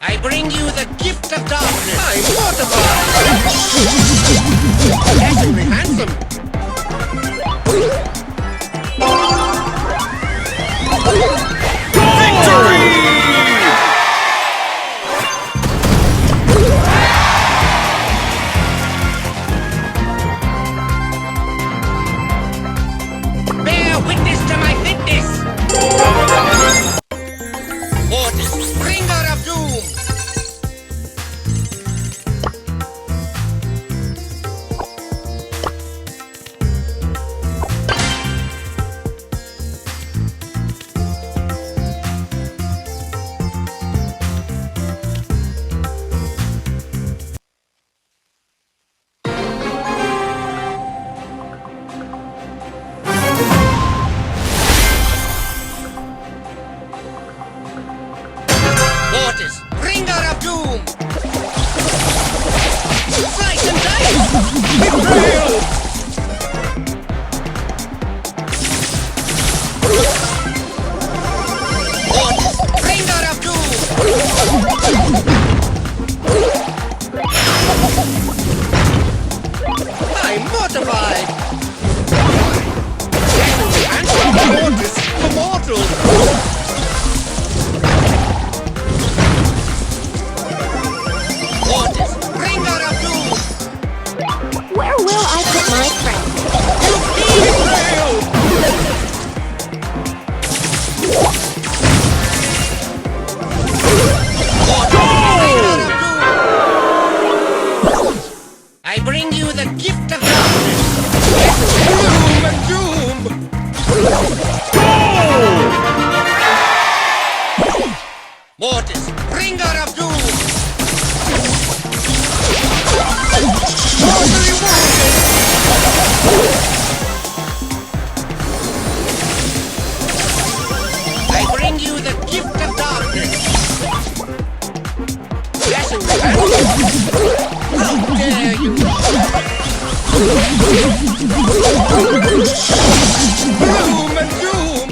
I bring you the gift of darkness. I'm mortified. Dashingly handsome. Bear witness to my fitness. Mortis, bringer of doom. Mortis, bringer of doom! Slice and dice! Betrayal! Mortis, bringer of doom! I'm mortified! And Mortis, immortal! Where will I put my friend? I bring you the gift of darkness. Gloom and doom. Mortis, bringer of doom. Mortally wounded! I bring you the gift of darkness! Dashingly handsome! How dare you! Gloom and doom!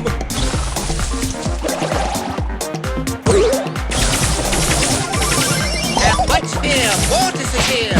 Have much fear! Mortis is here!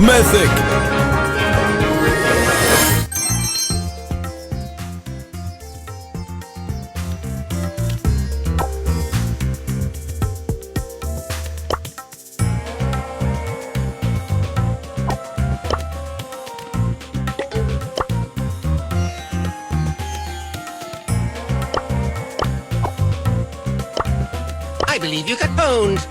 Mythic! I believe you got pwned.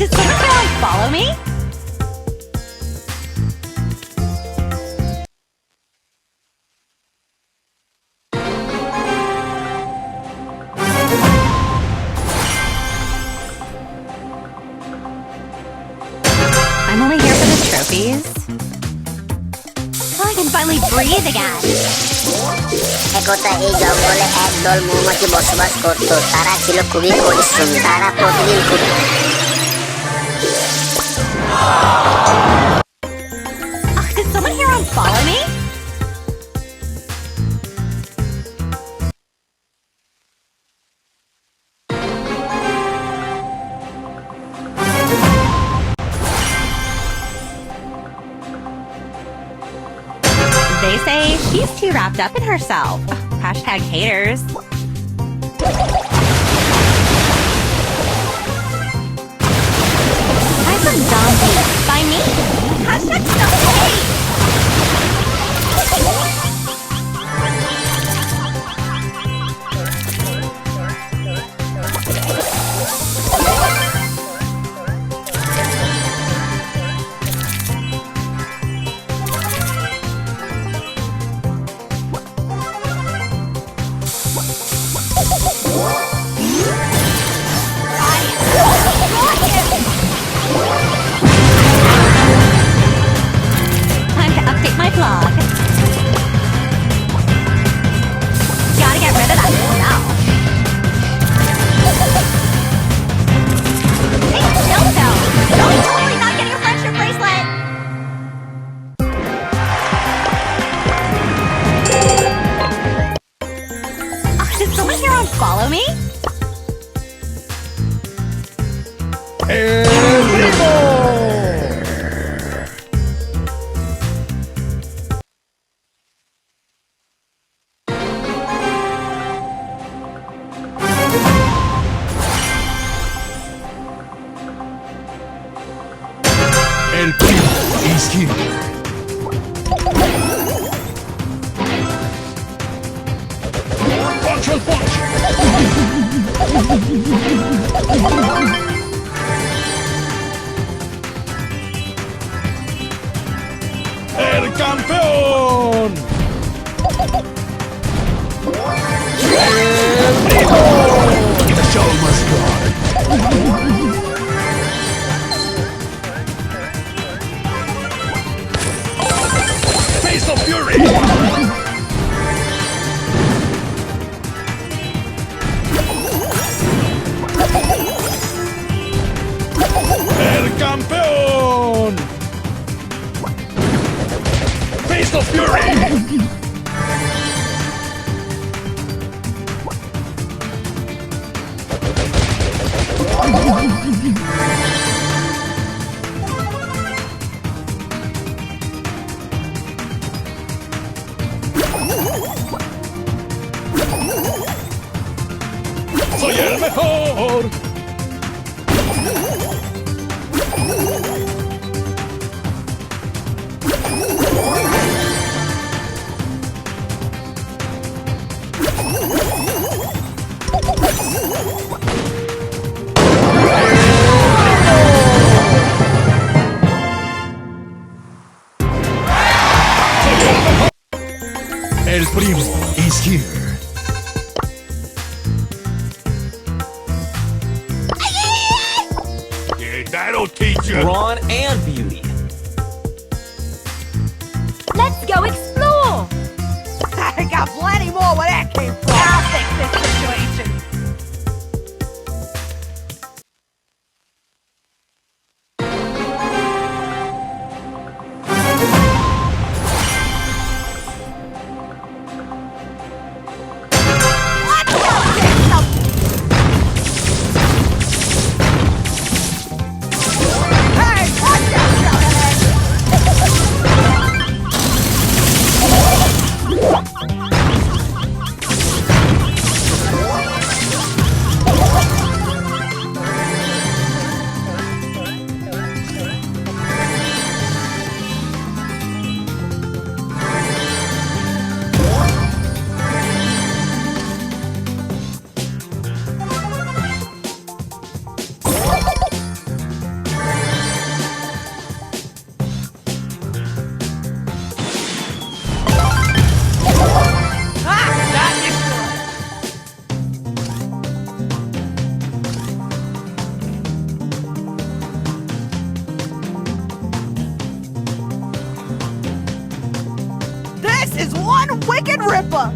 Did someone try and follow me? I'm only here for the trophies. So I can finally breathe again. একদা এই জঙ্গলে একদল মৌমাছি বসবাস করত। তারা ছিল খুবই পরিশ্রমী। তারা প্রতিদিন Did someone here unfollow me? They say she's too wrapped up in herself. Hashtag haters. I'm some zombie by me. Hashtag stop hate. someone here on Follow Me? El primo. El primo is here. Punch al punch. El campeón. El primo. The show must go on. Face of Fury! ¡El campeón! Face of Fury! ¡Soy el mejor! El primo is here. Yeah, that'll teach you. Brawn and beauty. Let's go explore! I got plenty more where that came from. I'll fix this situation. Let's go get some. Hey, watch out, Shellhead! This is one wicked ripper!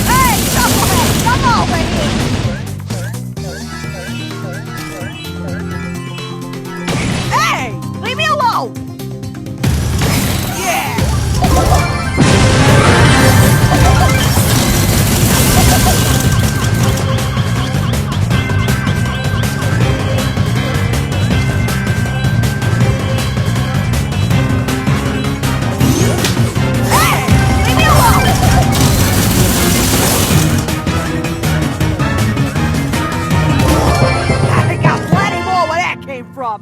Hey, Knucklehead, come over here! Hey, leave me alone! Yeah! Hey, leave me alone! I got plenty more where that came from.